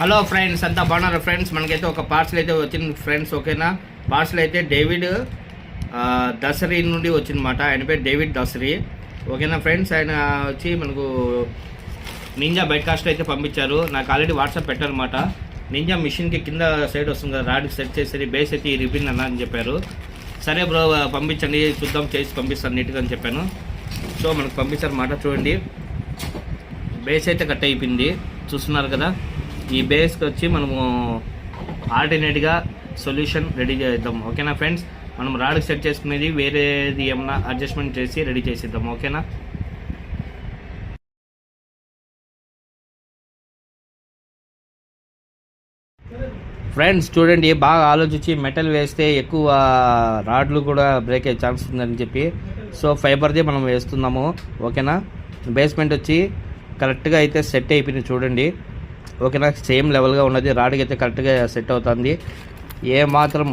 Hello friends, అంతా బాగున్నారు friends. మనకైతే ఒక పార్సల్ అయితే వచ్చింది ఫ్రెండ్స్. ఓకేనా, పార్సల్ అయితే డేవిడ్ దసరీ నుండి వచ్చిందన్నమాట. ఆయన పేరు డేవిడ్ దసరీ. ఓకేనా ఫ్రెండ్స్, ఆయన వచ్చి మనకు నింజా బైక్ కాస్ట్ అయితే పంపించారు. నాకు ఆల్రెడీ వాట్సాప్ పెట్టారనమాట. నింజా మిషన్కి కింద సైడ్ వస్తుంది కదా, రాడ్కి సెట్ చేసేది బేస్ అయితే ఈ రిబ్బిన్ అన్న అని చెప్పారు. సరే బ్రో పంపించండి, చూద్దాం, చేసి పంపిస్తాను నీట్గా అని చెప్పాను. సో మనకు పంపించారన్నమాట. చూడండి, బేస్ అయితే కట్ అయిపోయింది, చూస్తున్నారు కదా. ఈ బేస్కి వచ్చి మనము ఆల్టర్నేట్గా సొల్యూషన్ రెడీ చేద్దాం. ఓకేనా ఫ్రెండ్స్, మనం రాడ్కి సెట్ చేసుకునేది వేరేది ఏమన్నా అడ్జస్ట్మెంట్ చేసి రెడీ చేసిద్దాం. ఓకేనా ఫ్రెండ్స్, చూడండి, బాగా ఆలోచించి మెటల్ వేస్తే ఎక్కువ రాడ్లు కూడా బ్రేక్ అయ్యే ఛాన్స్ ఉందని చెప్పి సో ఫైబర్ది మనం వేస్తున్నాము. ఓకేనా, బేస్మెంట్ వచ్చి కరెక్ట్గా అయితే సెట్ అయిపోయింది చూడండి. ఓకేనా, సేమ్ లెవెల్గా ఉన్నది, రాడ్కి అయితే కరెక్ట్గా సెట్ అవుతుంది. ఏ మాత్రం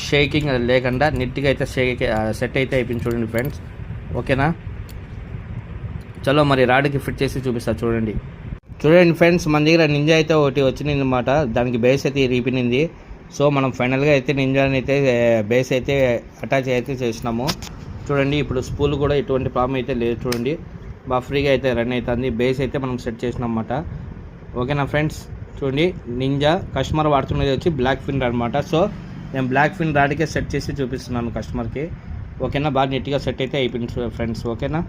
షేకింగ్ లేకుండా నీట్గా అయితే సెట్ అయితే అయిపోయింది చూడండి ఫ్రెండ్స్. ఓకేనా, చలో మరి రాడ్కి ఫిట్ చేసి చూపిస్తా. చూడండి ఫ్రెండ్స్, మన దగ్గర నింజా అయితే ఒకటి వచ్చింది అనమాట. దానికి బేస్ అయితే రీపినింది. సో మనం ఫైనల్గా అయితే నింజాని అయితే బేస్ అయితే అటాచ్ అయితే చేసినాము. చూడండి, ఇప్పుడు స్పూల్ కూడా ఎటువంటి ప్రాబ్లం అయితే లేదు. చూడండి, బాగా ఫ్రీగా అయితే రన్ అవుతుంది. బేస్ అయితే మనం సెట్ చేసినాం అన్నమాట. ఓకేనా ఫ్రెండ్స్, చూడండి, నింజా కస్టమర్ వాడుతున్నది వచ్చి బ్లాక్ ఫిన్ రాడ్ అనమాట. సో నేను బ్లాక్ ఫిన్ రాడ్కే సెట్ చేసి చూపిస్తున్నాను కస్టమర్కి. ఓకేనా, బాగా నీట్గా సెట్ అయితే అయిపోయింది ఫ్రెండ్స్. ఓకేనా.